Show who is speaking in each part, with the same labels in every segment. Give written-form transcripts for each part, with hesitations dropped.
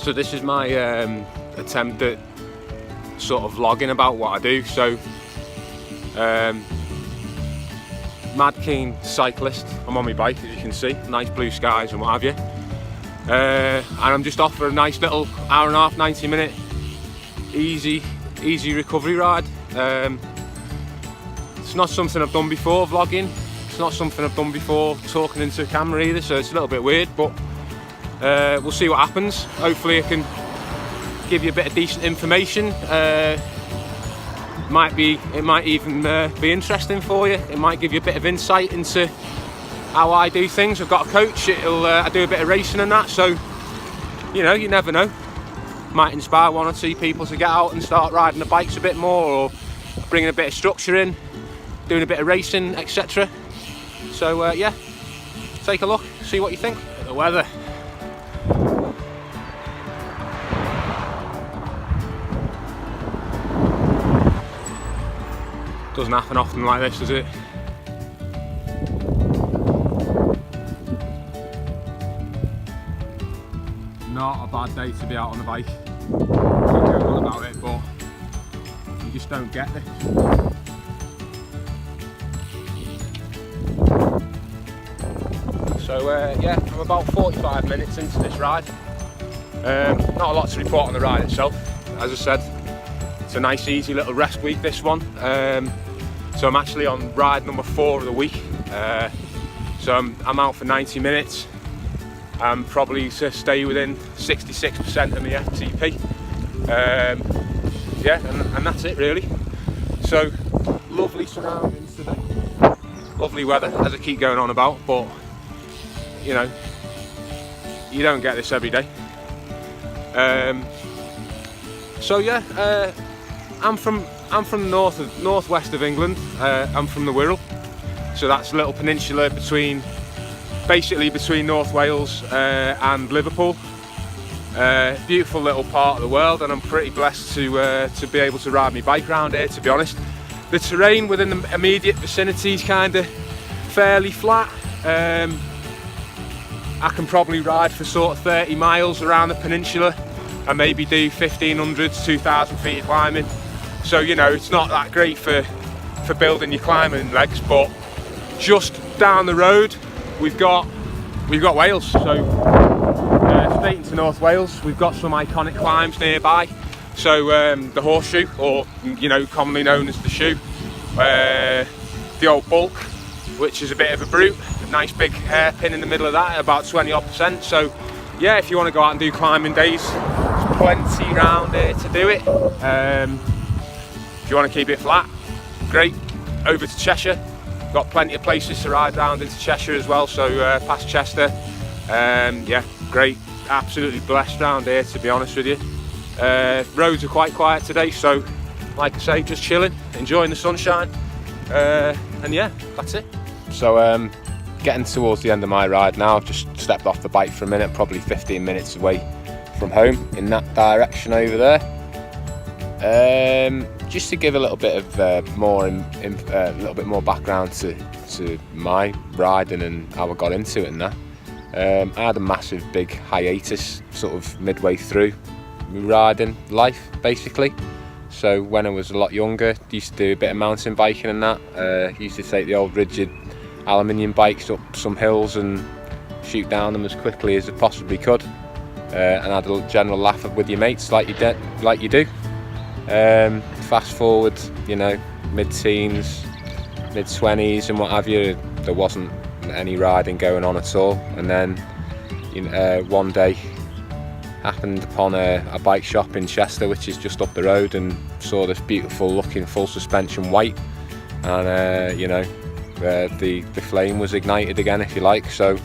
Speaker 1: So this is my attempt at sort of vlogging about what I do. So mad keen cyclist. I'm on my bike, as you can see, nice blue skies and what have you. And I'm just off for a nice little hour and a half, 90-minute easy recovery ride. It's not something I've done before, vlogging. It's not something I've done before talking into a camera either, so it's a little bit weird, but we'll see what happens. Hopefully I can give you a bit of decent information. It might even be interesting for you. It might give you a bit of insight into how I do things. I've got a coach. I do a bit of racing and that, so you know, you never know. Might inspire one or two people to get out and start riding the bikes a bit more, or bringing a bit of structure in, doing a bit of racing, etc. So yeah, take a look, see what you think. The weather. Doesn't happen often like this, does it? Not a bad day to be out on the bike. I'm going on about it, but you just don't get this. So yeah, I'm about 45 minutes into this ride. Not a lot to report on the ride itself. As I said, it's a nice easy little rest week, this one. So I'm actually on ride number 4 of the week. So I'm out for 90 minutes. I'm probably to stay within 66% of my FTP. Yeah, and that's it really. So lovely surroundings today. Lovely weather, as I keep going on about, but you know, you don't get this every day. So yeah, I'm from the northwest of England. I'm from the Wirral, so that's a little peninsula basically between North Wales and Liverpool. Beautiful little part of the world, and I'm pretty blessed to be able to ride my bike around here, to be honest. The terrain within the immediate vicinity is kind of fairly flat. I can probably ride for sort of 30 miles around the peninsula and maybe do 1,500 to 2,000 feet of climbing. So you know, it's not that great for building your climbing legs, but just down the road we've got Wales. So straight into North Wales, we've got some iconic climbs nearby. So the Horseshoe, or you know, commonly known as the Shoe, the Old Bulk, which is a bit of a brute, a nice big hairpin in the middle of that, about 20% odd. So yeah, if you want to go out and do climbing days, there's plenty around here to do it. If you want to keep it flat, great. Over to Cheshire, got plenty of places to ride around into Cheshire as well, so past Chester. Yeah, great, absolutely blessed around here, to be honest with you. Roads are quite quiet today, so like I say, just chilling, enjoying the sunshine, and yeah, that's it. So getting towards the end of my ride now. I've just stepped off the bike for a minute, probably 15 minutes away from home in that direction over there. Just to give a little bit of a little bit more background to my riding and how I got into it and that. I had a massive big hiatus sort of midway through my riding life, basically. So when I was a lot younger, used to do a bit of mountain biking and that. Used to take the old rigid aluminium bikes up some hills and shoot down them as quickly as I possibly could, and had a general laugh with your mates like you do. Fast forward, you know, mid-teens, mid-20s and what have you, there wasn't any riding going on at all. And then you know, one day happened upon a bike shop in Chester, which is just up the road, and saw this beautiful looking full suspension white, and you know, the flame was ignited again, if you like. So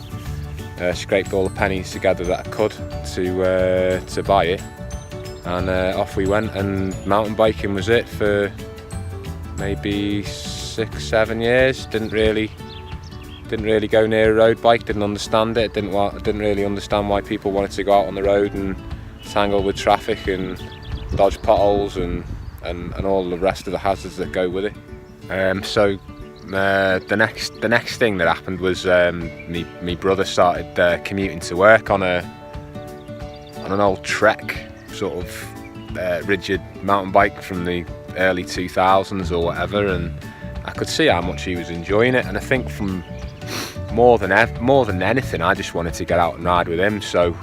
Speaker 1: scraped all the pennies together that I could to buy it, and off we went, and mountain biking was it for maybe 6-7 years. Didn't really go near a road bike, didn't understand it, didn't really understand why people wanted to go out on the road and tangle with traffic and dodge potholes and all the rest of the hazards that go with it. So the next thing that happened was me brother started commuting to work on on an old Trek sort of rigid mountain bike from the early 2000s or whatever, and I could see how much he was enjoying it. And I think from more than anything, I just wanted to get out and ride with him. So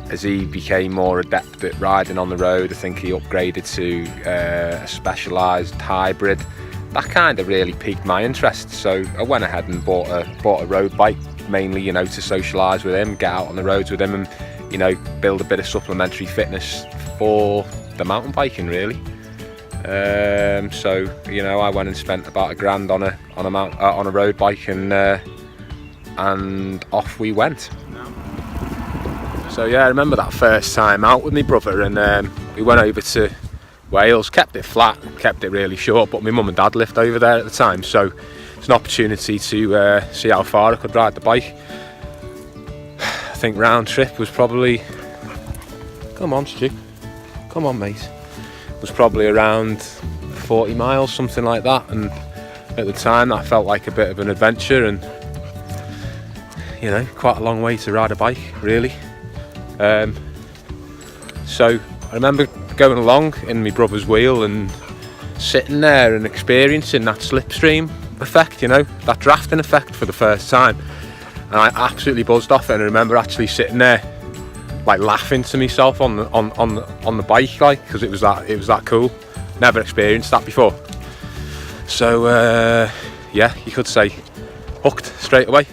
Speaker 1: as he became more adept at riding on the road, I think he upgraded to a specialised hybrid. That kind of really piqued my interest, so I went ahead and bought a road bike, mainly, you know, to socialise with him, get out on the roads with him, and, you know, build a bit of supplementary fitness for the mountain biking, really. So, you know, I went and spent about £1,000 on a road bike, and off we went. So yeah, I remember that first time out with my brother, and we went over to Wales, kept it flat, kept it really short, but my mum and dad lived over there at the time, so it's an opportunity to see how far I could ride the bike. I think round trip was probably, come on Stu, come on mate, was probably around 40 miles, something like that, and at the time that felt like a bit of an adventure, and, you know, quite a long way to ride a bike, really. So I remember going along in my brother's wheel and sitting there and experiencing that slipstream effect, you know, that drafting effect for the first time, and I absolutely buzzed off it. And I remember actually sitting there like laughing to myself on the bike, like, because it was that cool. Never experienced that before. So yeah, you could say hooked straight away.